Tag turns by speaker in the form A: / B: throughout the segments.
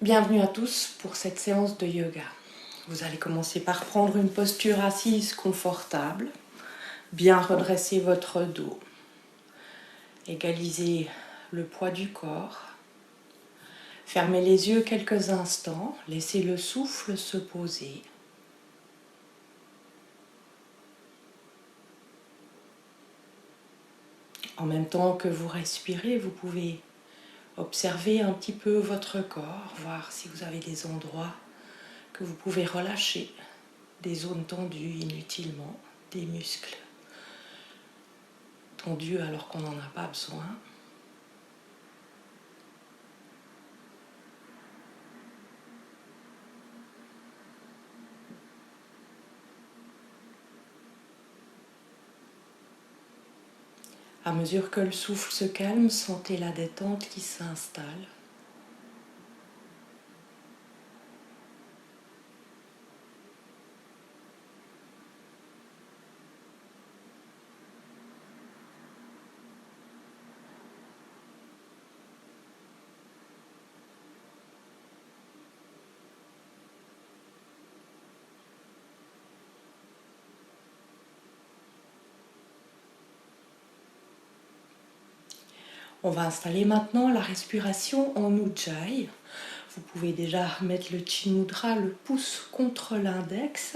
A: Bienvenue à tous pour cette séance de yoga. Vous allez commencer par prendre une posture assise confortable, bien redresser votre dos, égaliser le poids du corps. Fermez les yeux quelques instants, laissez le souffle se poser. En même temps que vous respirez, vous pouvez observer un petit peu votre corps, voir si vous avez des endroits que vous pouvez relâcher, des zones tendues inutilement, des muscles tendus alors qu'on n'en a pas besoin. À mesure que le souffle se calme, sentez la détente qui s'installe. On va installer maintenant la respiration en Ujjayi. Vous pouvez déjà mettre le Chin Mudra, le pouce contre l'index.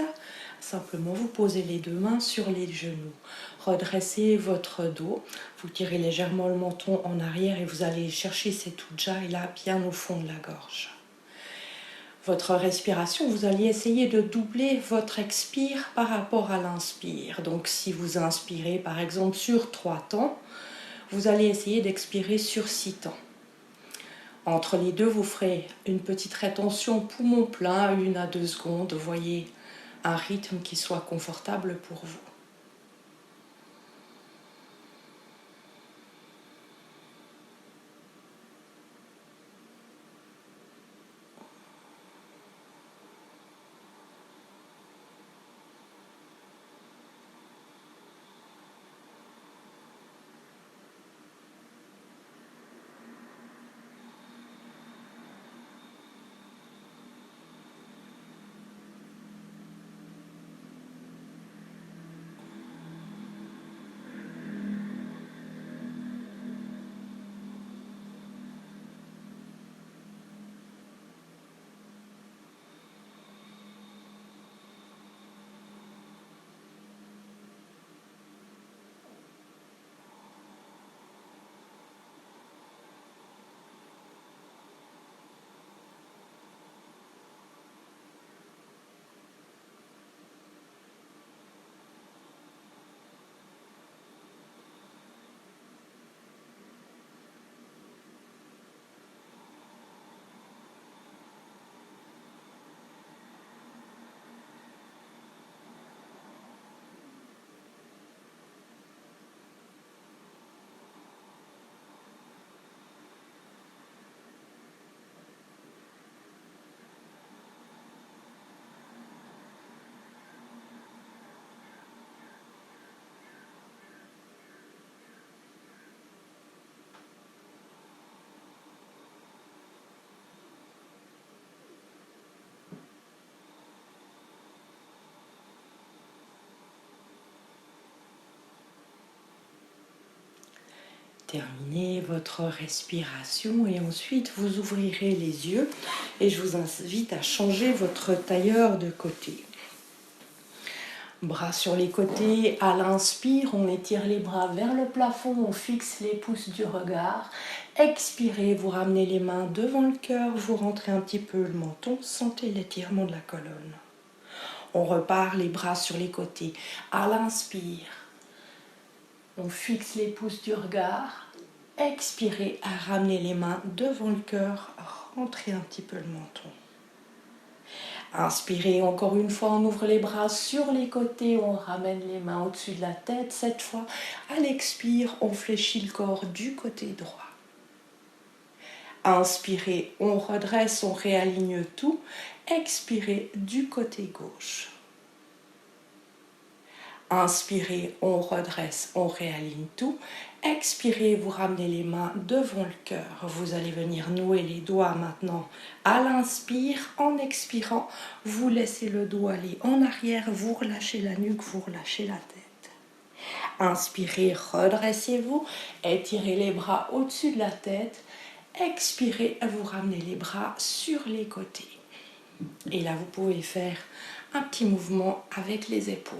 A: Simplement, vous posez les deux mains sur les genoux. Redressez votre dos. Vous tirez légèrement le menton en arrière et vous allez chercher cet Ujjayi là, bien au fond de la gorge. Votre respiration, vous allez essayer de doubler votre expire par rapport à l'inspire. Donc, si vous inspirez par exemple sur 3 temps, vous allez essayer d'expirer sur 6 temps. Entre les deux, vous ferez une petite rétention poumon plein, 1 à 2 secondes. Voyez un rythme qui soit confortable pour vous. Terminez votre respiration et ensuite vous ouvrirez les yeux et je vous invite à changer votre tailleur de côté. Bras sur les côtés, à l'inspire, on étire les bras vers le plafond, on fixe les pouces du regard. Expirez, vous ramenez les mains devant le cœur, vous rentrez un petit peu le menton, sentez l'étirement de la colonne. On repart les bras sur les côtés. À l'inspire, on fixe les pouces du regard. Expirez, à ramener les mains devant le cœur, rentrez un petit peu le menton. Inspirez encore une fois, on ouvre les bras sur les côtés, on ramène les mains au-dessus de la tête. Cette fois, à l'expire, on fléchit le corps du côté droit. Inspirez, on redresse, on réaligne tout. Expirez du côté gauche. Inspirez, on redresse, on réaligne tout. Expirez, vous ramenez les mains devant le cœur. Vous allez venir nouer les doigts maintenant à l'inspire. En expirant, vous laissez le dos aller en arrière, vous relâchez la nuque, vous relâchez la tête. Inspirez, redressez-vous, étirez les bras au-dessus de la tête. Expirez, vous ramenez les bras sur les côtés. Et là, vous pouvez faire un petit mouvement avec les épaules.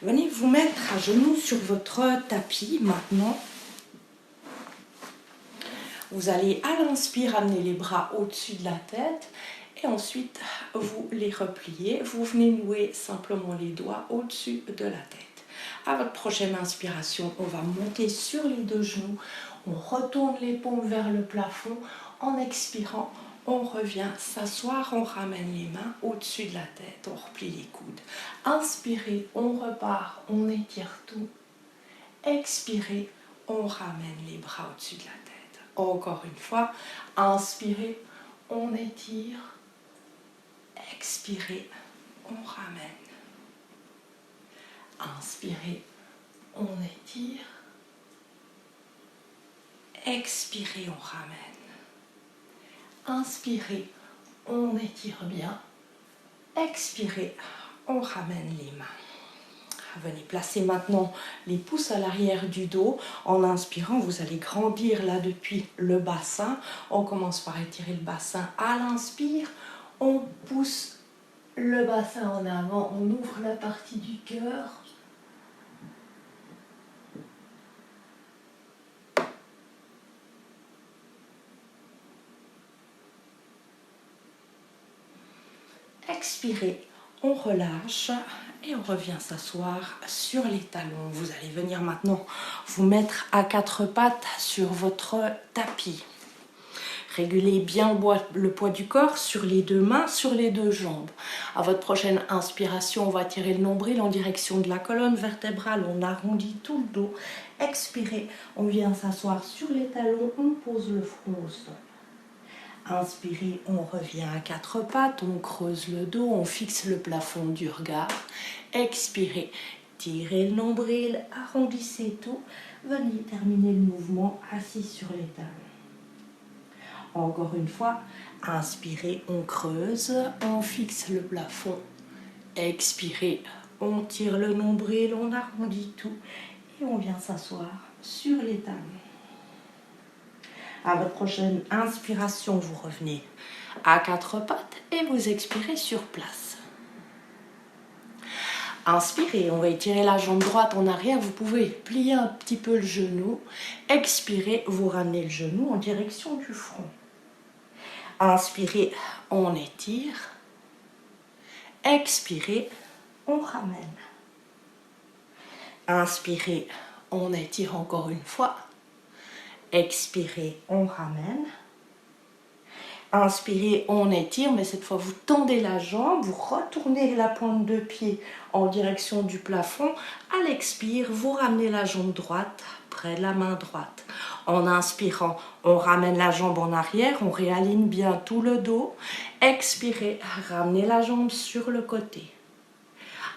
A: Venez vous mettre à genoux sur votre tapis maintenant. Vous allez à l'inspire amener les bras au-dessus de la tête et ensuite vous les repliez. Vous venez nouer simplement les doigts au-dessus de la tête. À votre prochaine inspiration, on va monter sur les deux genoux. On retourne les paumes vers le plafond. En expirant, on revient s'asseoir, on ramène les mains au-dessus de la tête, on replie les coudes. Inspirez, on repart, on étire tout. Expirez, on ramène les bras au-dessus de la tête. Encore une fois, inspirez, on étire. Expirez, on ramène. Inspirez, on étire. Expirez, on ramène. Inspirez, on étire bien. Expirez, on ramène les mains. Venez placer maintenant les pouces à l'arrière du dos. En inspirant, vous allez grandir là depuis le bassin. On commence par étirer le bassin à l'inspire. On pousse le bassin en avant. On ouvre la partie du cœur. Expirez, on relâche et on revient s'asseoir sur les talons. Vous allez venir maintenant vous mettre à quatre pattes sur votre tapis. Régulez bien le poids du corps sur les deux mains, sur les deux jambes. À votre prochaine inspiration, on va tirer le nombril en direction de la colonne vertébrale. On arrondit tout le dos. Expirez, on vient s'asseoir sur les talons, on pose le front au sol. Inspirez, on revient à quatre pattes, on creuse le dos, on fixe le plafond du regard. Expirez, tirez le nombril, arrondissez tout. Venez terminer le mouvement assis sur les talons. Encore une fois, inspirez, on creuse, on fixe le plafond. Expirez, on tire le nombril, on arrondit tout et on vient s'asseoir sur les talons. À votre prochaine inspiration, vous revenez à quatre pattes et vous expirez sur place. Inspirez, on va étirer la jambe droite en arrière. Vous pouvez plier un petit peu le genou. Expirez, vous ramenez le genou en direction du front. Inspirez, on étire. Expirez, on ramène. Inspirez, on étire encore une fois. Expirez, on ramène. Inspirez, on étire, mais cette fois vous tendez la jambe, vous retournez la pointe de pied en direction du plafond. À l'expire, vous ramenez la jambe droite près de la main droite. En inspirant, on ramène la jambe en arrière, on réaligne bien tout le dos. Expirez, ramenez la jambe sur le côté.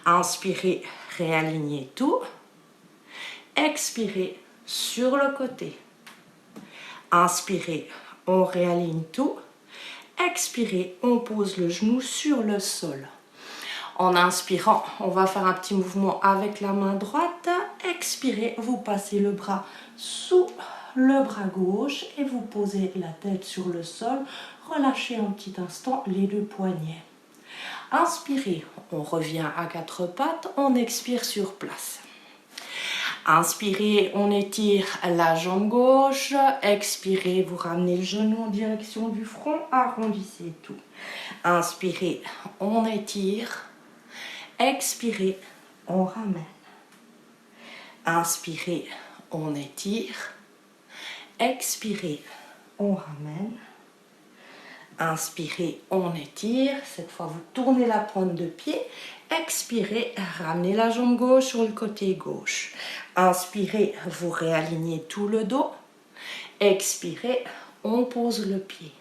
A: Inspirez, réalignez tout. Expirez, sur le côté. Inspirez, on réaligne tout. Expirez, on pose le genou sur le sol. En inspirant, on va faire un petit mouvement avec la main droite. Expirez, vous passez le bras sous le bras gauche et vous posez la tête sur le sol. Relâchez un petit instant les deux poignets. Inspirez, on revient à quatre pattes, on expire sur place. Inspirez, on étire la jambe gauche. Expirez, vous ramenez le genou en direction du front. Arrondissez tout. Inspirez, on étire. Expirez, on ramène. Inspirez, on étire. Expirez, on ramène. Inspirez, on étire. Cette fois, vous tournez la pointe de pied. Expirez, ramenez la jambe gauche sur le côté gauche. Inspirez, vous réalignez tout le dos. Expirez, on pose le pied.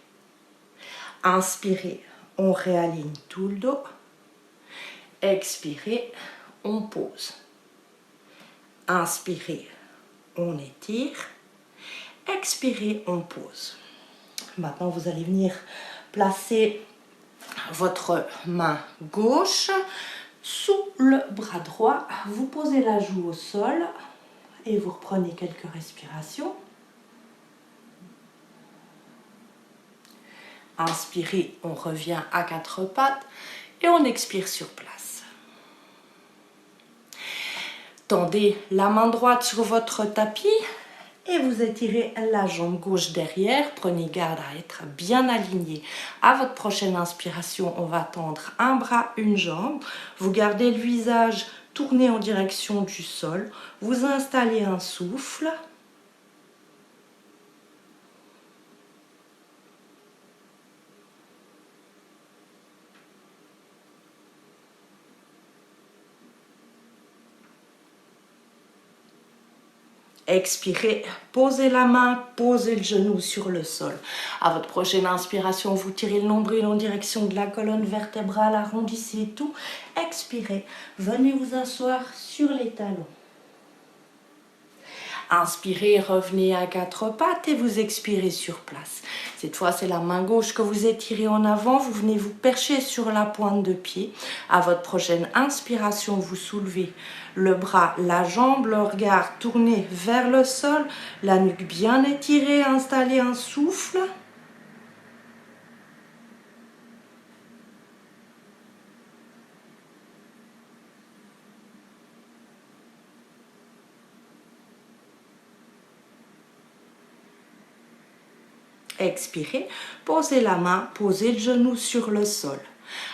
A: Inspirez, on réaligne tout le dos. Expirez, on pose. Inspirez, on étire. Expirez, on pose. Maintenant, vous allez venir placer votre main gauche sous le bras droit. Vous posez la joue au sol et vous reprenez quelques respirations. Inspirez, on revient à quatre pattes et on expire sur place. Tendez la main droite sur votre tapis et vous étirez la jambe gauche derrière. Prenez garde à être bien aligné. À votre prochaine inspiration, on va tendre un bras, une jambe. Vous gardez le visage tourné en direction du sol. Vous installez un souffle. Expirez, posez la main, posez le genou sur le sol. À votre prochaine inspiration, vous tirez le nombril en direction de la colonne vertébrale, arrondissez tout. Expirez, venez vous asseoir sur les talons. Inspirez, revenez à quatre pattes et vous expirez sur place. Cette fois, c'est la main gauche que vous étirez en avant. Vous venez vous percher sur la pointe de pied. À votre prochaine inspiration, vous soulevez le bras, la jambe, le regard tourné vers le sol, la nuque bien étirée, installez un souffle. Expirez, posez la main, posez le genou sur le sol.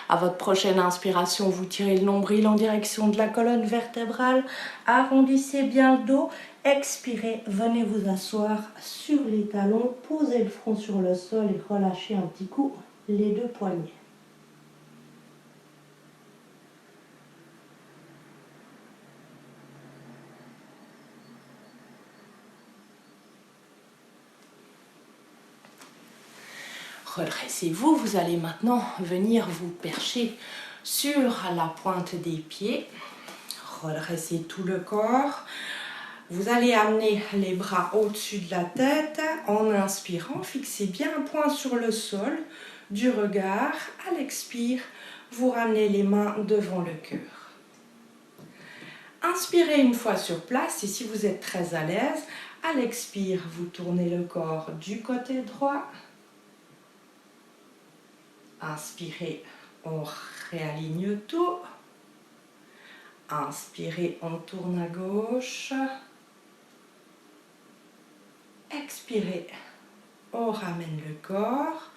A: À votre prochaine inspiration, vous tirez le nombril en direction de la colonne vertébrale, arrondissez bien le dos. Expirez, venez vous asseoir sur les talons, posez le front sur le sol et relâchez un petit coup les deux poignets. Redressez-vous, vous allez maintenant venir vous percher sur la pointe des pieds. Redressez tout le corps. Vous allez amener les bras au-dessus de la tête. En inspirant, fixez bien un point sur le sol du regard. À l'expire, vous ramenez les mains devant le cœur. Inspirez une fois sur place et si vous êtes très à l'aise, à l'expire, vous tournez le corps du côté droit. Inspirez, on réaligne tout. Inspirez, on tourne à gauche. Expirez, on ramène le corps.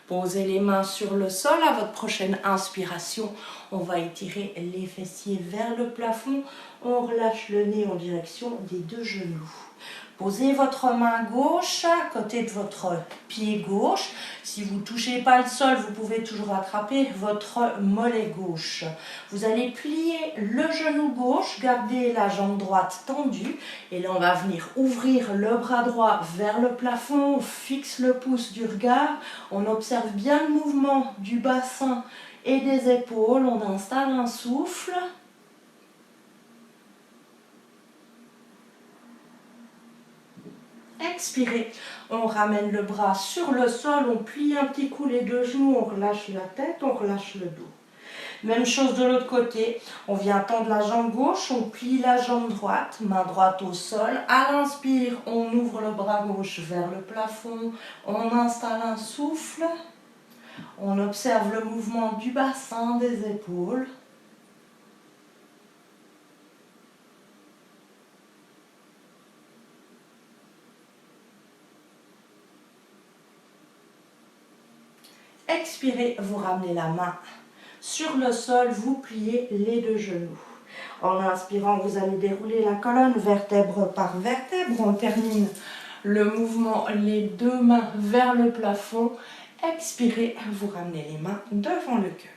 A: Posez les mains sur le sol. À votre prochaine inspiration, on va étirer les fessiers vers le plafond. On relâche le nez en direction des deux genoux. Posez votre main gauche à côté de votre pied gauche. Si vous ne touchez pas le sol, vous pouvez toujours attraper votre mollet gauche. Vous allez plier le genou gauche, garder la jambe droite tendue. Et là, on va venir ouvrir le bras droit vers le plafond. On fixe le pouce du regard. On observe bien le mouvement du bassin et des épaules. On installe un souffle. Expirez, on ramène le bras sur le sol, on plie un petit coup les deux genoux, on relâche la tête, on relâche le dos. Même chose de l'autre côté, on vient tendre la jambe gauche, on plie la jambe droite, main droite au sol. À l'inspire, on ouvre le bras gauche vers le plafond, on installe un souffle, on observe le mouvement du bassin, des épaules. Expirez, vous ramenez la main sur le sol, vous pliez les deux genoux. En inspirant, vous allez dérouler la colonne vertèbre par vertèbre. On termine le mouvement, les deux mains vers le plafond. Expirez, vous ramenez les mains devant le cœur.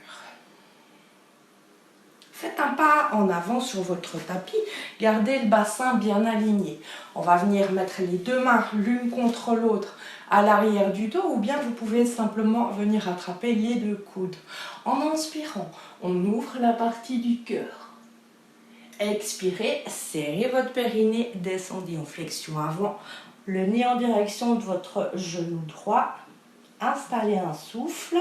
A: Faites un pas en avant sur votre tapis, gardez le bassin bien aligné. On va venir mettre les deux mains l'une contre l'autre à l'arrière du dos ou bien vous pouvez simplement venir attraper les deux coudes. En inspirant, on ouvre la partie du cœur. Expirez, serrez votre périnée, descendez en flexion avant, le nez en direction de votre genou droit. Installez un souffle.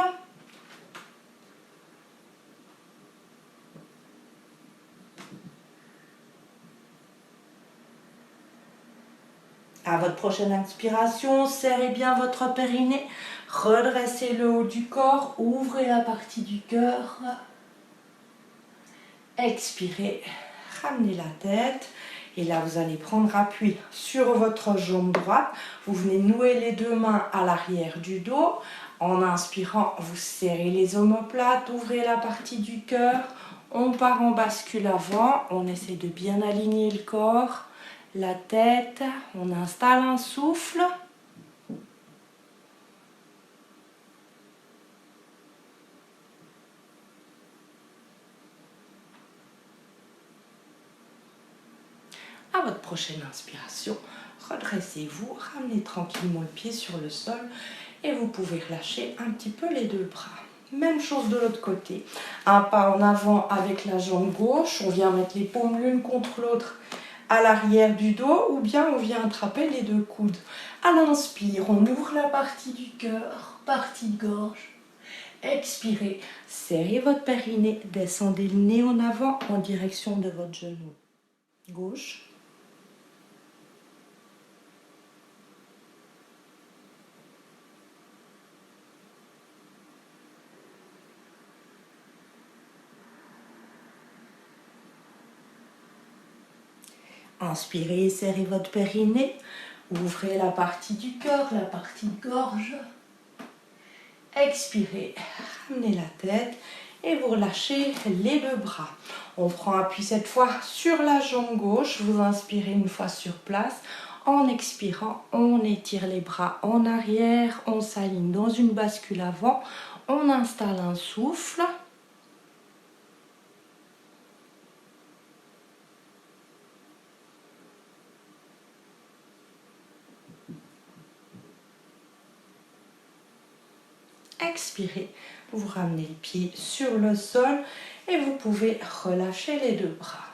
A: À votre prochaine inspiration, serrez bien votre périnée, redressez le haut du corps, ouvrez la partie du cœur. Expirez, ramenez la tête. Et là, vous allez prendre appui sur votre jambe droite. Vous venez nouer les deux mains à l'arrière du dos. En inspirant, vous serrez les omoplates, ouvrez la partie du cœur. On part en bascule avant. On essaie de bien aligner le corps, la tête. On installe un souffle. À votre prochaine inspiration, redressez-vous, ramenez tranquillement le pied sur le sol et vous pouvez relâcher un petit peu les deux bras. Même chose de l'autre côté. Un pas en avant avec la jambe gauche, on vient mettre les paumes l'une contre l'autre à l'arrière du dos ou bien on vient attraper les deux coudes. À l'inspire, on ouvre la partie du cœur, partie de gorge. Expirez, serrez votre périnée, descendez le nez en avant en direction de votre genou gauche. Inspirez, serrez votre périnée, ouvrez la partie du cœur, la partie de gorge. Expirez, ramenez la tête et vous relâchez les deux bras. On prend appui cette fois sur la jambe gauche, vous inspirez une fois sur place. En expirant, on étire les bras en arrière, on s'aligne dans une bascule avant, on installe un souffle. Expirez, vous ramenez les pieds sur le sol et vous pouvez relâcher les deux bras.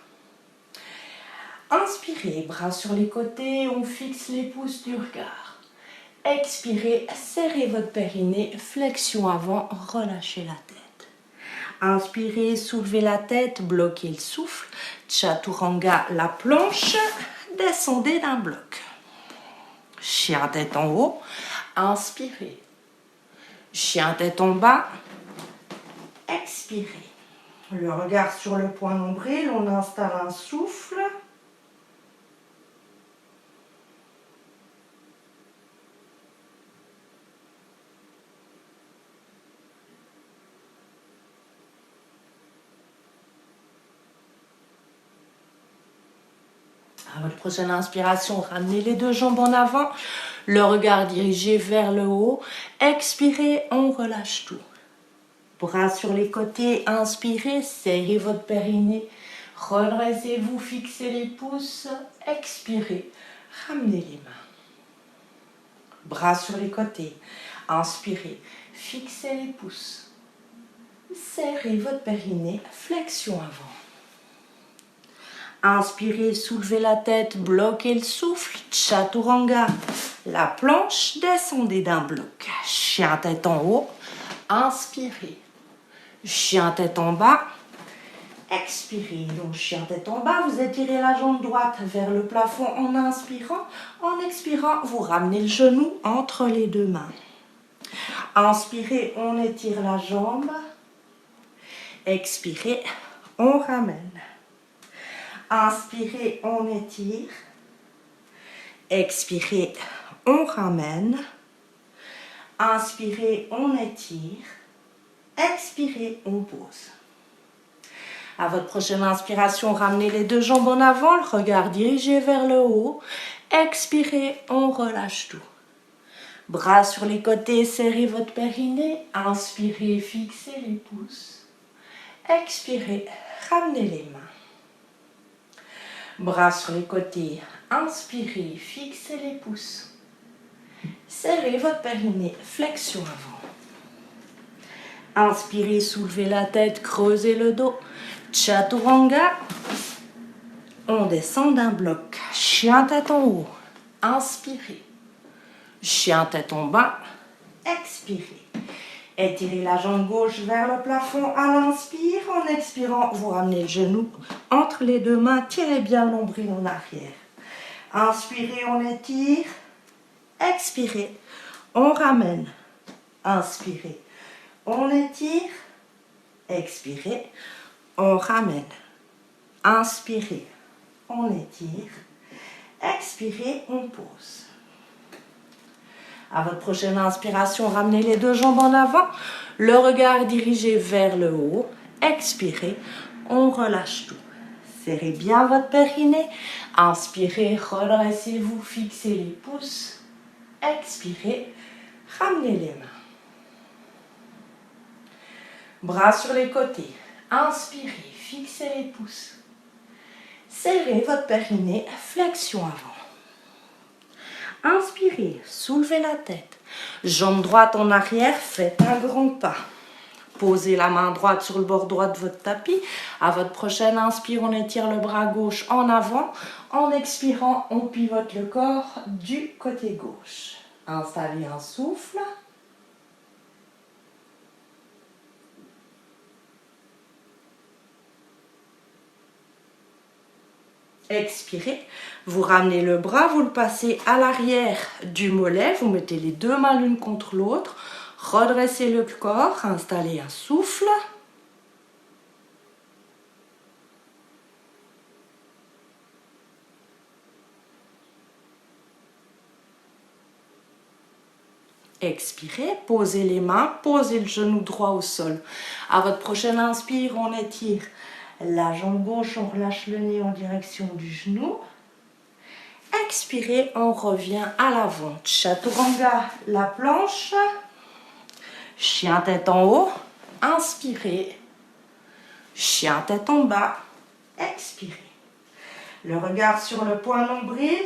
A: Inspirez, bras sur les côtés, on fixe les pouces du regard. Expirez, serrez votre périnée, flexion avant, relâchez la tête. Inspirez, soulevez la tête, bloquez le souffle. Chaturanga, la planche, descendez d'un bloc. Chien tête en haut, inspirez. Chien tête en bas, expirez. Le regard sur le point nombril, on installe un souffle. À votre prochaine inspiration, ramenez les deux jambes en avant, le regard dirigé vers le haut. Expirez, on relâche tout. Bras sur les côtés, inspirez, serrez votre périnée. Redressez-vous, fixez les pouces. Expirez, ramenez les mains. Bras sur les côtés, inspirez, fixez les pouces. Serrez votre périnée, flexion avant. Inspirez, soulevez la tête, bloquez le souffle, chaturanga. La planche, descendez d'un bloc. Chien tête en haut, inspirez. Chien tête en bas, expirez. Donc chien tête en bas, vous étirez la jambe droite vers le plafond en inspirant. En expirant, vous ramenez le genou entre les deux mains. Inspirez, on étire la jambe. Expirez, on ramène. Inspirez, on étire. Expirez, on ramène. Inspirez, on étire. Expirez, on pose. À votre prochaine inspiration, ramenez les deux jambes en avant, le regard dirigé vers le haut. Expirez, on relâche tout. Bras sur les côtés, serrez votre périnée. Inspirez, fixez les pouces. Expirez, ramenez les mains. Bras sur les côtés, inspirez, fixez les pouces. Serrez votre périnée, flexion avant. Inspirez, soulevez la tête, creusez le dos. Chaturanga. On descend d'un bloc. Chien tête en haut. Inspirez. Chien tête en bas. Expirez. Étirez la jambe gauche vers le plafond à l'inspire. En expirant, vous ramenez le genou entre les deux mains. Tirez bien le nombril en arrière. Inspirez, on étire. Expirez, on ramène. Inspirez, on étire. Expirez, on ramène. Inspirez, on étire. Expirez, on pose. À votre prochaine inspiration, ramenez les deux jambes en avant. Le regard dirigé vers le haut. Expirez, on relâche tout. Serrez bien votre périnée. Inspirez, redressez-vous, fixez les pouces. Expirez, ramenez les mains. Bras sur les côtés. Inspirez, fixez les pouces. Serrez votre périnée, flexion avant. Inspirez, soulevez la tête. Jambe droite en arrière, faites un grand pas. Posez la main droite sur le bord droit de votre tapis. À votre prochaine inspire, on étire le bras gauche en avant. En expirant, on pivote le corps du côté gauche. Installez un souffle. Expirez, vous ramenez le bras, vous le passez à l'arrière du mollet, vous mettez les deux mains l'une contre l'autre, redressez le corps, installez un souffle. Expirez, posez les mains, posez le genou droit au sol. À votre prochaine inspire, on étire la jambe gauche, on relâche le nez en direction du genou. Expirez, on revient à l'avant. Chaturanga, la planche. Chien tête en haut. Inspirez. Chien tête en bas. Expirez. Le regard sur le point nombril.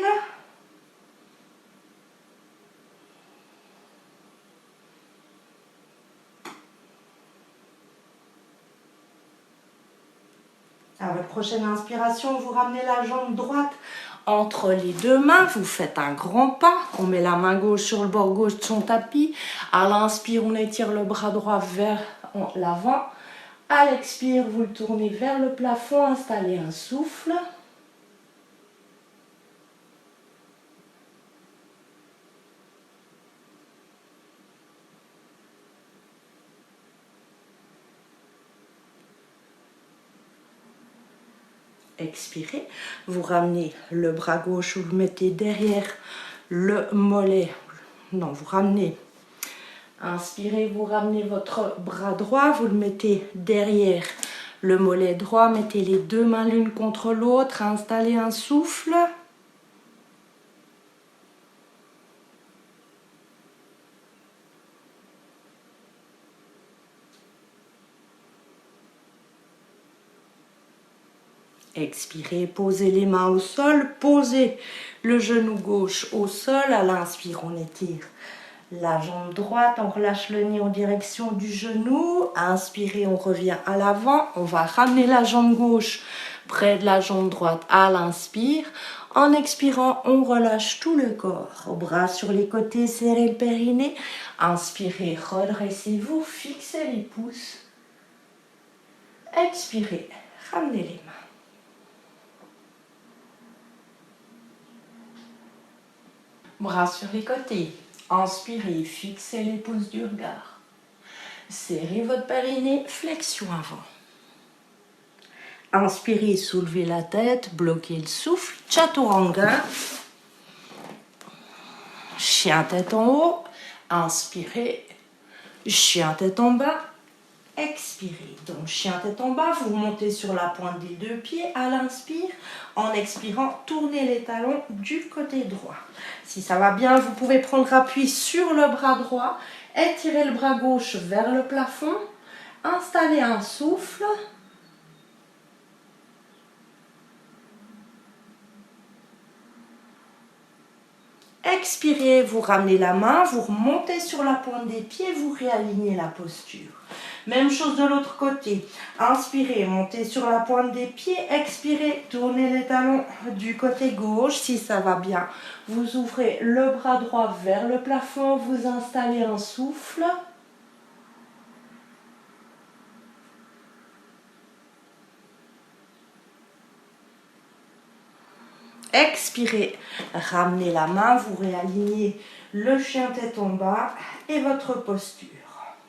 A: À votre prochaine inspiration, vous ramenez la jambe droite entre les deux mains. Vous faites un grand pas. On met la main gauche sur le bord gauche de son tapis. À l'inspire, on étire le bras droit vers l'avant. À l'expire, vous le tournez vers le plafond. Installez un souffle. Expirez, vous ramenez le bras gauche, vous le mettez derrière le mollet. Non, vous ramenez. Inspirez, vous ramenez votre bras droit, vous le mettez derrière le mollet droit. Mettez les deux mains l'une contre l'autre. Installez un souffle. Expirez, posez les mains au sol, posez le genou gauche au sol. À l'inspire, on étire la jambe droite, on relâche le nez en direction du genou. Inspirez, on revient à l'avant. On va ramener la jambe gauche près de la jambe droite à l'inspire. En expirant, on relâche tout le corps. Bras sur les côtés, serrez le périnée. Inspirez, redressez-vous, fixez les pouces. Expirez, ramenez les mains. Bras sur les côtés. Inspirez, fixez les pouces du regard. Serrez votre périnée, flexion avant. Inspirez, soulevez la tête, bloquez le souffle. Chaturanga. Chien tête en haut. Inspirez. Chien tête en bas. Expirez. Donc chien tête en bas, vous montez sur la pointe des deux pieds à l'inspire. En expirant, tournez les talons du côté droit. Si ça va bien, vous pouvez prendre appui sur le bras droit. Étirez le bras gauche vers le plafond. Installez un souffle. Expirez, vous ramenez la main, vous remontez sur la pointe des pieds, vous réalignez la posture. Même chose de l'autre côté. Inspirez, montez sur la pointe des pieds. Expirez, tournez les talons du côté gauche si ça va bien. Vous ouvrez le bras droit vers le plafond, vous installez un souffle. Expirez, ramenez la main, vous réalignez le chien tête en bas et votre posture.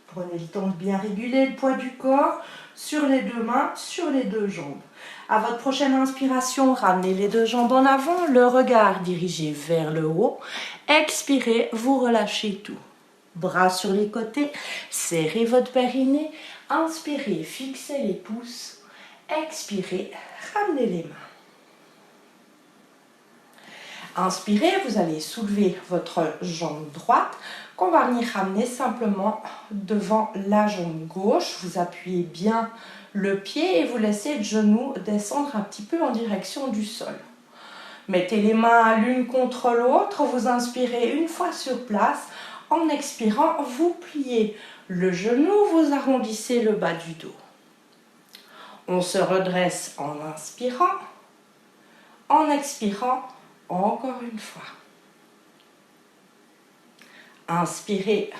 A: Prenez le temps de bien réguler le poids du corps sur les deux mains, sur les deux jambes. À votre prochaine inspiration, ramenez les deux jambes en avant, le regard dirigé vers le haut. Expirez, vous relâchez tout. Bras sur les côtés, serrez votre périnée. Inspirez, fixez les pouces. Expirez, ramenez les mains. Inspirez, vous allez soulever votre jambe droite qu'on va venir ramener simplement devant la jambe gauche. Vous appuyez bien le pied et vous laissez le genou descendre un petit peu en direction du sol. Mettez les mains l'une contre l'autre, vous inspirez une fois sur place. En expirant, vous pliez le genou, vous arrondissez le bas du dos. On se redresse en inspirant, en expirant. Encore une fois. Inspirez,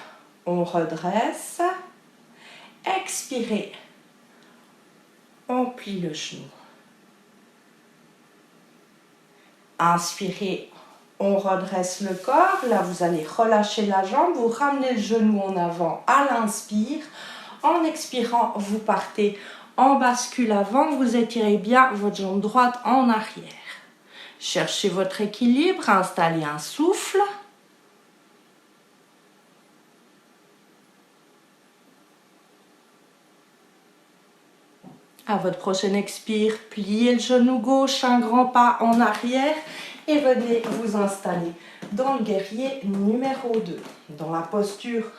A: on redresse. Expirez, on plie le genou. Inspirez, on redresse le corps. Là, vous allez relâcher la jambe. Vous ramenez le genou en avant à l'inspire. En expirant, vous partez en bascule avant. Vous étirez bien votre jambe droite en arrière. Cherchez votre équilibre, installez un souffle. À votre prochaine expire, pliez le genou gauche, un grand pas en arrière et venez vous installer dans le guerrier numéro 2. Dans la posture,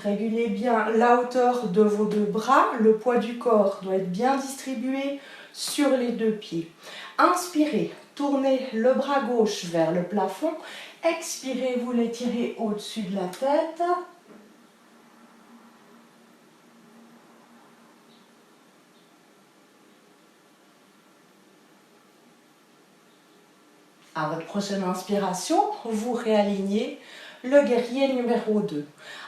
A: régulez bien la hauteur de vos deux bras. Le poids du corps doit être bien distribué sur les deux pieds. Inspirez. Tournez le bras gauche vers le plafond. Expirez, vous l'étirez au-dessus de la tête. À votre prochaine inspiration, vous réalignez le guerrier numéro 2.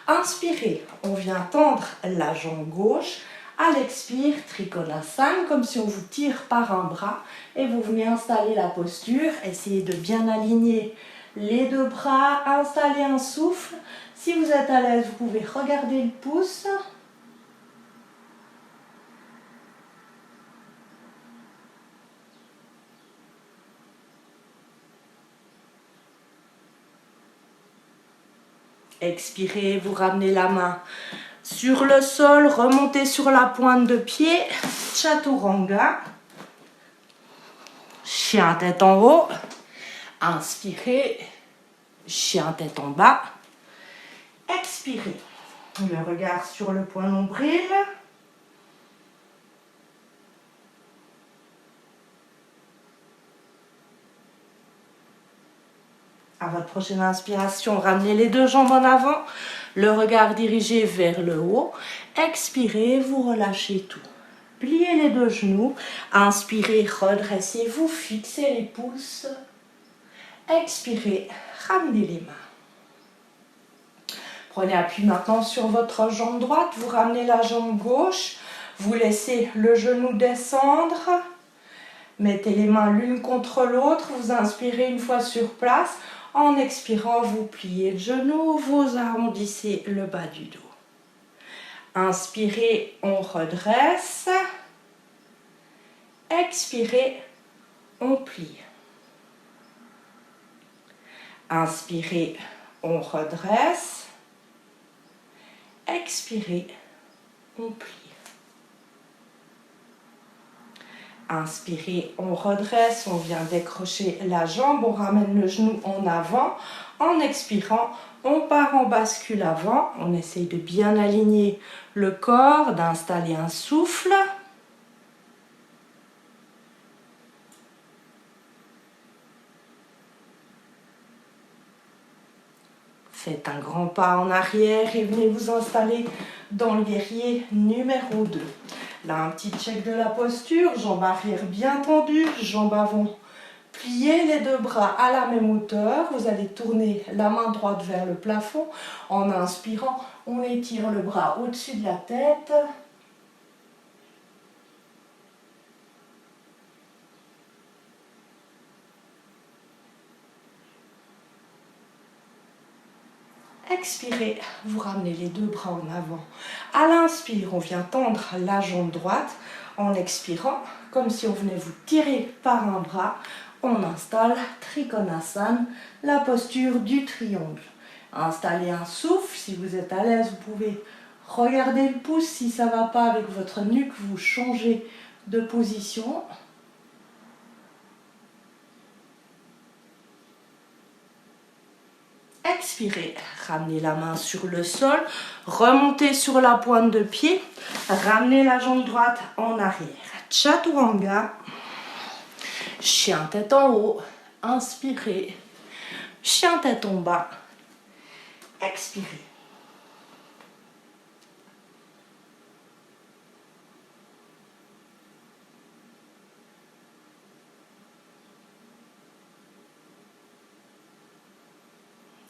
A: Inspirez, on vient tendre la jambe gauche. À l'expire, Trikonasana, comme si on vous tire par un bras et vous venez installer la posture. Essayez de bien aligner les deux bras, installer un souffle. Si vous êtes à l'aise, vous pouvez regarder le pouce. Expirez, vous ramenez la main sur le sol, remontez sur la pointe de pied, Chaturanga, chien tête en haut, inspirez, chien tête en bas, expirez, le regard sur le point nombril, à votre prochaine inspiration, ramenez les deux jambes en avant, le regard dirigé vers le haut. Expirez, vous relâchez tout. Pliez les deux genoux. Inspirez, redressez-vous, fixez les pouces. Expirez, ramenez les mains. Prenez appui maintenant sur votre jambe droite. Vous ramenez la jambe gauche. Vous laissez le genou descendre. Mettez les mains l'une contre l'autre. Vous inspirez une fois sur place. En expirant, vous pliez le genou, vous arrondissez le bas du dos. Inspirez, on redresse. Expirez, on plie. Inspirez, on redresse. Expirez, on plie. Inspirez, on redresse, on vient décrocher la jambe, on ramène le genou en avant. En expirant, on part en bascule avant. On essaye de bien aligner le corps, d'installer un souffle. Faites un grand pas en arrière et venez vous installer dans le guerrier numéro 2. Là, un petit check de la posture, jambes arrière bien tendues, jambes avant. Pliez les deux bras à la même hauteur. Vous allez tourner la main droite vers le plafond. En inspirant, on étire le bras au-dessus de la tête. Expirez, vous ramenez les deux bras en avant. À l'inspire, on vient tendre la jambe droite. En expirant, comme si on venait vous tirer par un bras, on installe Trikonasana, la posture du triangle. Installez un souffle, si vous êtes à l'aise, vous pouvez regarder le pouce. Si ça ne va pas avec votre nuque, vous changez de position. Expirez, ramenez la main sur le sol, remontez sur la pointe de pied, ramenez la jambe droite en arrière. Chaturanga, chien tête en haut, inspirez, chien tête en bas, expirez.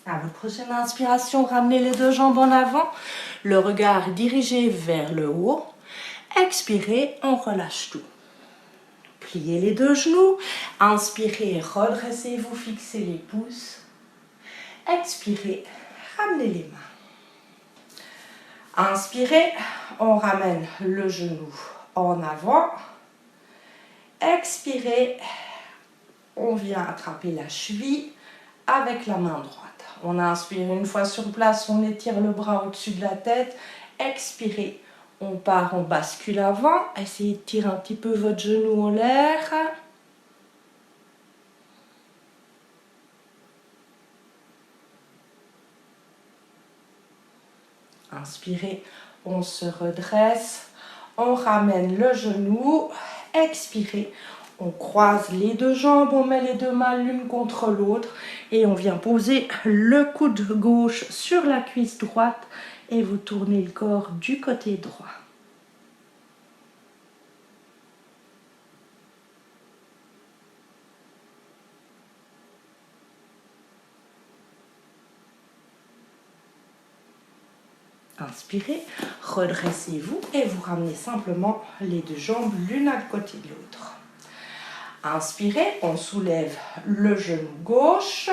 A: À votre prochaine inspiration, ramenez les deux jambes en avant, le regard dirigé vers le haut. Expirez, on relâche tout. Pliez les deux genoux, inspirez, redressez-vous, fixez les pouces. Expirez, ramenez les mains. Inspirez, on ramène le genou en avant. Expirez, on vient attraper la cheville avec la main droite. On inspire une fois sur place, on étire le bras au-dessus de la tête. Expirez, on part, on bascule avant. Essayez de tirer un petit peu votre genou en l'air. Inspirez, on se redresse. On ramène le genou. Expirez, on croise les deux jambes, on met les deux mains l'une contre l'autre et on vient poser le coude gauche sur la cuisse droite et vous tournez le corps du côté droit. Inspirez, redressez-vous et vous ramenez simplement les deux jambes l'une à côté de l'autre. Inspirez, on soulève le genou gauche.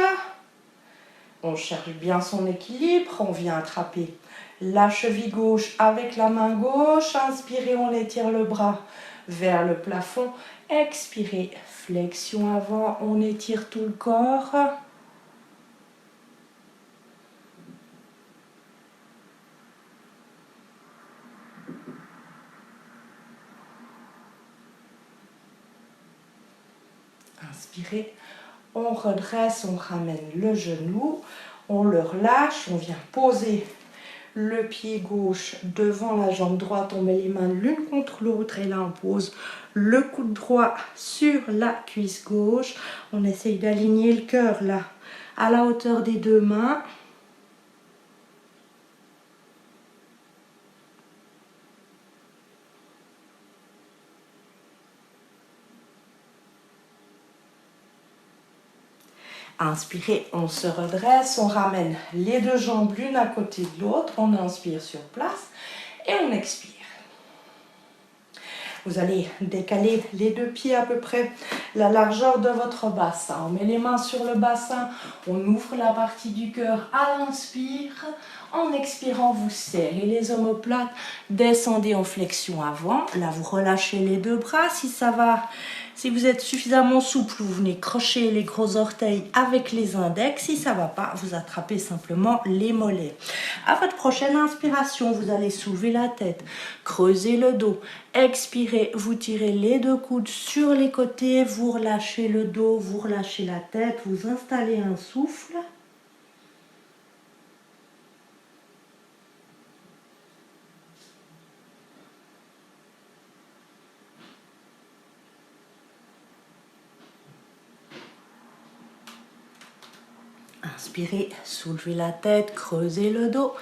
A: On cherche bien son équilibre. On vient attraper la cheville gauche avec la main gauche. Inspirez, on étire le bras vers le plafond. Expirez, flexion avant, on étire tout le corps. Inspirez, on redresse, on ramène le genou, on le relâche, on vient poser le pied gauche devant la jambe droite, on met les mains l'une contre l'autre et là on pose le coude droit sur la cuisse gauche. On essaye d'aligner le cœur là à la hauteur des deux mains. Inspirez, on se redresse, on ramène les deux jambes l'une à côté de l'autre, on inspire sur place et on expire. Vous allez décaler les deux pieds à peu près la largeur de votre bassin. On met les mains sur le bassin, on ouvre la partie du cœur à l'inspire. En expirant, vous serrez les omoplates, descendez en flexion avant. Là, vous relâchez les deux bras. Si ça va, si vous êtes suffisamment souple, vous venez crocher les gros orteils avec les index. Si ça ne va pas, vous attrapez simplement les mollets. À votre prochaine inspiration, vous allez soulever la tête, creuser le dos. Expirez, vous tirez les deux coudes sur les côtés, vous relâchez le dos, vous relâchez la tête, vous installez un souffle. Inspirez, soulevez la tête, creusez le dos.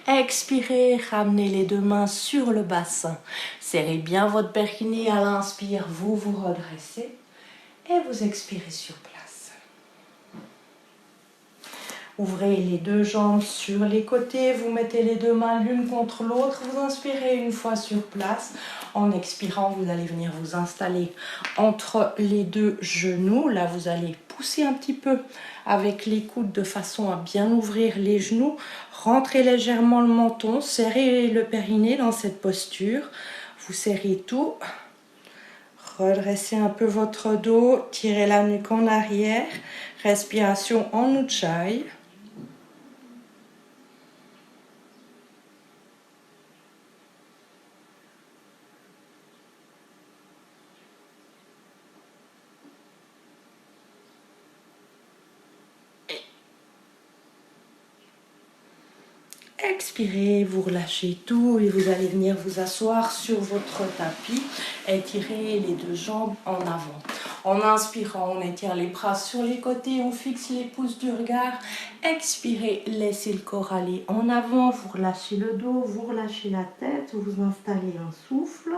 A: Expirez, ramenez les deux mains sur le bassin. Serrez bien votre périnée à l'inspire, vous vous redressez et vous expirez sur place. Ouvrez les deux jambes sur les côtés, vous mettez les deux mains l'une contre l'autre, vous inspirez une fois sur place. En expirant, vous allez venir vous installer entre les deux genoux. Là, vous allez pousser un petit peu avec les coudes de façon à bien ouvrir les genoux. Rentrez légèrement le menton, serrez le périnée dans cette posture. Vous serrez tout. Redressez un peu votre dos, tirez la nuque en arrière. Respiration en Ujjayi. Expirez, vous relâchez tout et vous allez venir vous asseoir sur votre tapis. Étirez les deux jambes en avant. En inspirant, on étire les bras sur les côtés, on fixe les pouces du regard. Expirez, laissez le corps aller en avant, vous relâchez le dos, vous relâchez la tête, vous installez un souffle.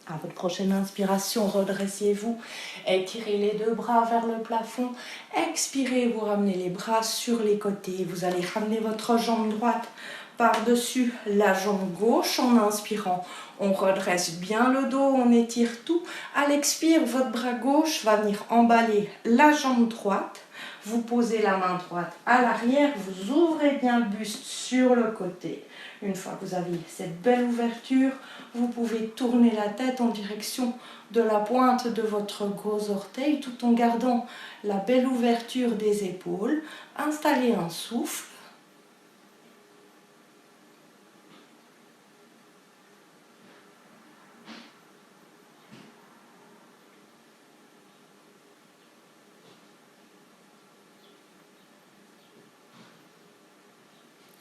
A: À votre prochaine inspiration, redressez-vous, étirez les deux bras vers le plafond. Expirez, vous ramenez les bras sur les côtés. Vous allez ramener votre jambe droite par-dessus la jambe gauche en inspirant. On redresse bien le dos, on étire tout. À l'expire, votre bras gauche va venir emballer la jambe droite. Vous posez la main droite à l'arrière, vous ouvrez bien le buste sur le côté. Une fois que vous avez cette belle ouverture, vous pouvez tourner la tête en direction de la pointe de votre gros orteil tout en gardant la belle ouverture des épaules. Installez un souffle.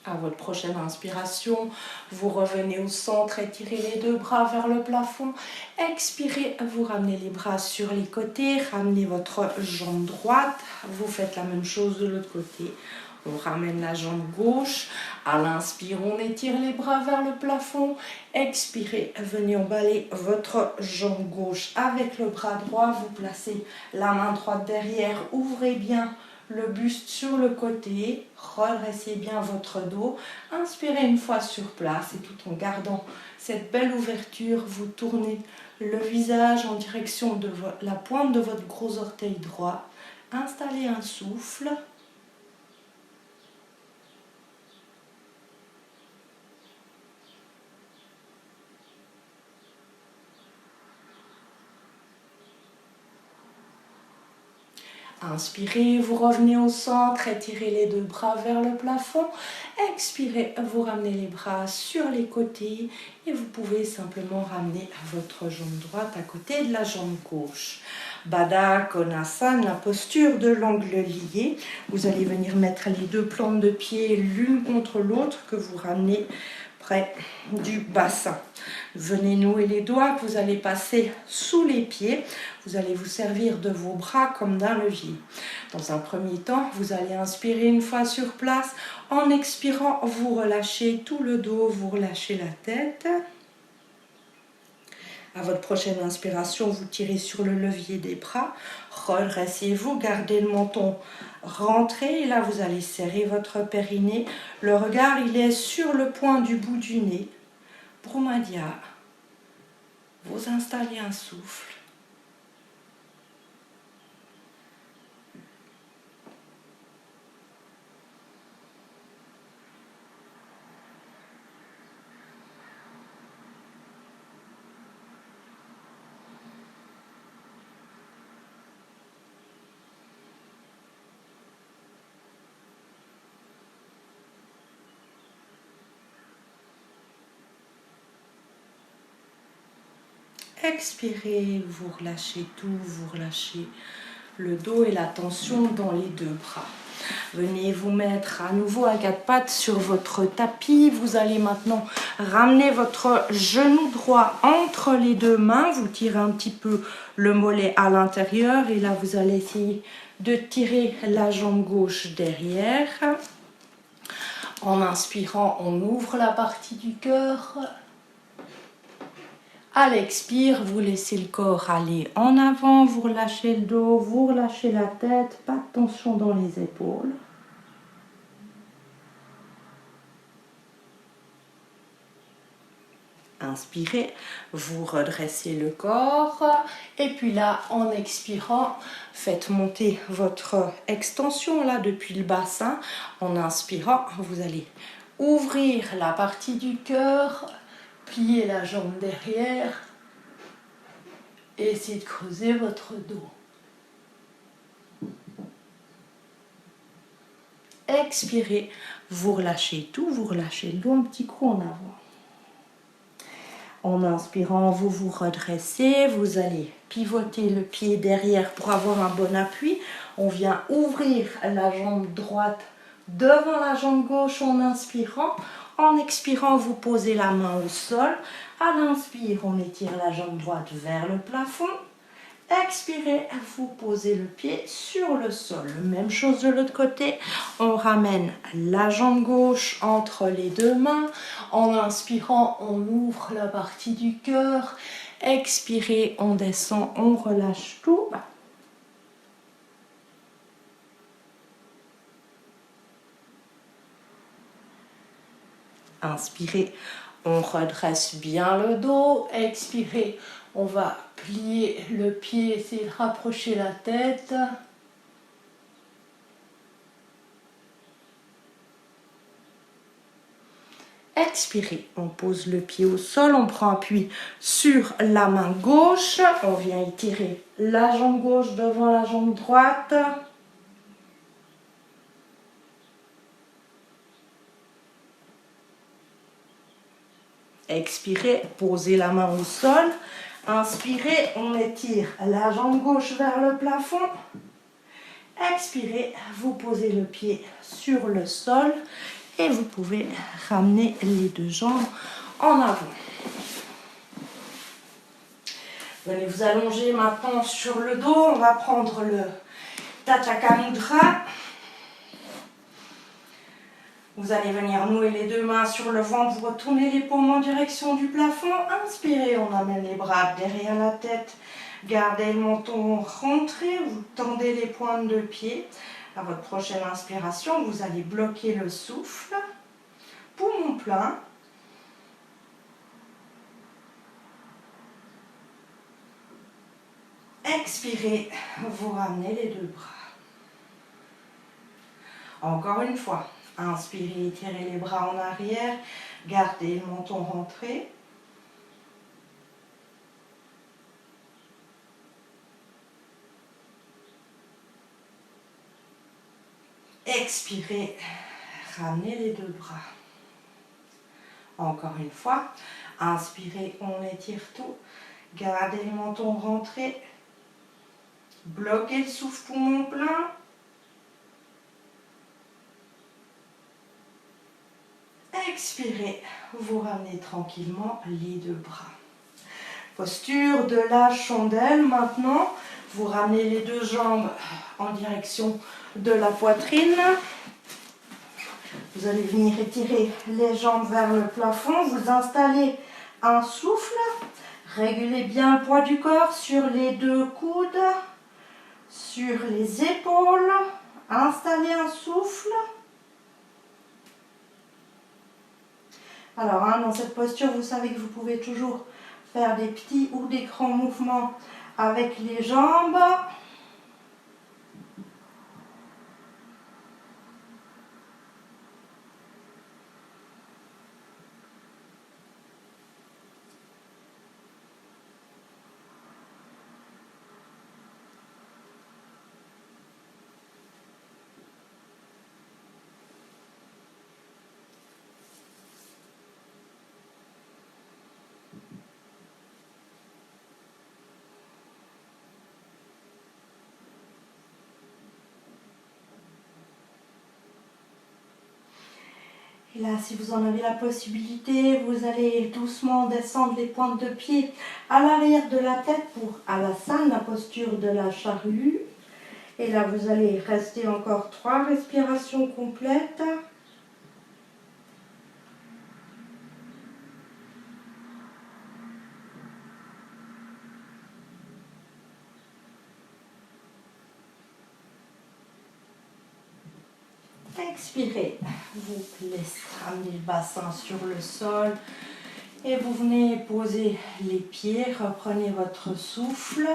A: À votre prochaine inspiration, vous revenez au centre, étirez les deux bras vers le plafond. Expirez, vous ramenez les bras sur les côtés, ramenez votre jambe droite. Vous faites la même chose de l'autre côté. On ramène la jambe gauche. À l'inspire, on étire les bras vers le plafond. Expirez, venez emballer votre jambe gauche avec le bras droit. Vous placez la main droite derrière, ouvrez bien le buste sur le côté, redressez bien votre dos, inspirez une fois sur place et tout en gardant cette belle ouverture, vous tournez le visage en direction de la pointe de votre gros orteil droit, installez un souffle. Inspirez, vous revenez au centre, étirez les deux bras vers le plafond. Expirez, vous ramenez les bras sur les côtés et vous pouvez simplement ramener votre jambe droite à côté de la jambe gauche. Baddha Konasana, la posture de l'angle lié. Vous allez venir mettre les deux plantes de pied l'une contre l'autre que vous ramenez près du bassin. Venez nouer les doigts que vous allez passer sous les pieds. Vous allez vous servir de vos bras comme d'un levier. Dans un premier temps, vous allez inspirer une fois sur place. En expirant, vous relâchez tout le dos, vous relâchez la tête. À votre prochaine inspiration, vous tirez sur le levier des bras. Redressez-vous, gardez le menton rentré. Et là, vous allez serrer votre périnée. Le regard, il est sur le point du bout du nez. Bhrumadhya. Vous installez un souffle. Expirez, vous relâchez tout, vous relâchez le dos et la tension dans les deux bras. Venez vous mettre à nouveau à quatre pattes sur votre tapis. Vous allez maintenant ramener votre genou droit entre les deux mains. Vous tirez un petit peu le mollet à l'intérieur et là vous allez essayer de tirer la jambe gauche derrière. En inspirant, on ouvre la partie du cœur. À l'expire, vous laissez le corps aller en avant, vous relâchez le dos, vous relâchez la tête, pas de tension dans les épaules. Inspirez, vous redressez le corps et puis là, en expirant, faites monter votre extension là depuis le bassin. En inspirant, vous allez ouvrir la partie du cœur, plier la jambe derrière et essayer de creuser votre dos. Expirez, vous relâchez tout, vous relâchez le dos, un petit coup en avant. En inspirant, vous vous redressez, vous allez pivoter le pied derrière pour avoir un bon appui. On vient ouvrir la jambe droite devant la jambe gauche en inspirant. En expirant, vous posez la main au sol. À l'inspire, on étire la jambe droite vers le plafond. Expirez, vous posez le pied sur le sol. Même chose de l'autre côté. On ramène la jambe gauche entre les deux mains. En inspirant, on ouvre la partie du cœur. Expirez, on descend, on relâche tout. Inspirez, on redresse bien le dos. Expirez, on va plier le pied, essayer de rapprocher la tête. Expirez, on pose le pied au sol, on prend appui sur la main gauche. On vient étirer la jambe gauche devant la jambe droite. Expirez, posez la main au sol. Inspirez, on étire la jambe gauche vers le plafond. Expirez, vous posez le pied sur le sol et vous pouvez ramener les deux jambes en avant. Venez vous allonger maintenant sur le dos. On va prendre le Tataka Mudra. Vous allez venir nouer les deux mains sur le ventre, vous retournez les paumes en direction du plafond. Inspirez, on amène les bras derrière la tête. Gardez le menton rentré, vous tendez les pointes de pied. À votre prochaine inspiration, vous allez bloquer le souffle. Poumon plein. Expirez, vous ramenez les deux bras. Encore une fois. Inspirez, étirez les bras en arrière, gardez le menton rentré. Expirez, ramenez les deux bras. Encore une fois, inspirez, on étire tout, gardez le menton rentré, bloquez le souffle poumon plein. Expirez, vous ramenez tranquillement les deux bras. Posture de la chandelle maintenant. Vous ramenez les deux jambes en direction de la poitrine. Vous allez venir étirer les jambes vers le plafond. Vous installez un souffle. Régulez bien le poids du corps sur les deux coudes, sur les épaules. Installez un souffle. Alors, dans cette posture, vous savez que vous pouvez toujours faire des petits ou des grands mouvements avec les jambes. Et là, si vous en avez la possibilité, vous allez doucement descendre les pointes de pied à l'arrière de la tête pour Alasana, la posture de la charrue. Et là, vous allez rester encore 3 respirations complètes. Expirez, vous laissez ramener le bassin sur le sol et vous venez poser les pieds, reprenez votre souffle.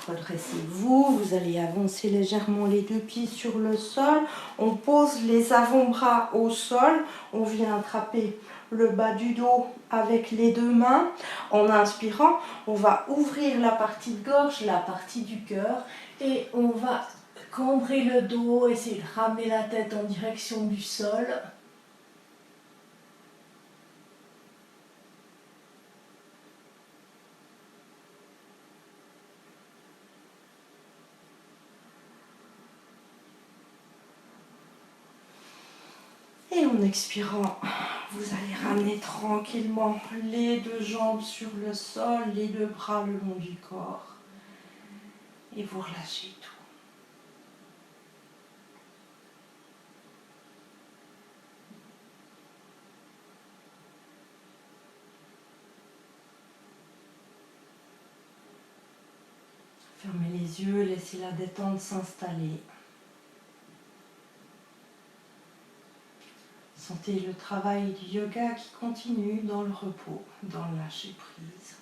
A: Redressez-vous, vous allez avancer légèrement les 2 pieds sur le sol. On pose les avant-bras au sol. On vient attraper le bas du dos avec les 2 mains. En inspirant, on va ouvrir la partie de gorge, la partie du cœur. Et on va cambrer le dos, essayer de ramener la tête en direction du sol. Et en expirant, vous allez ramener tranquillement les 2 jambes sur le sol, les 2 bras le long du corps. Et vous relâchez tout. Fermez les yeux, laissez la détente s'installer. Sentez le travail du yoga qui continue dans le repos, dans le lâcher prise.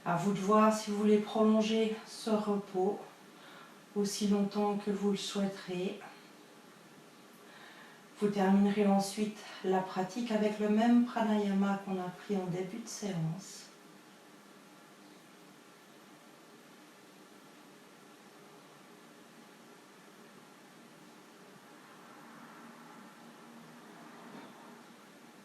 A: À vous de voir si vous voulez prolonger ce repos aussi longtemps que vous le souhaiterez. Vous terminerez ensuite la pratique avec le même pranayama qu'on a pris en début de séance.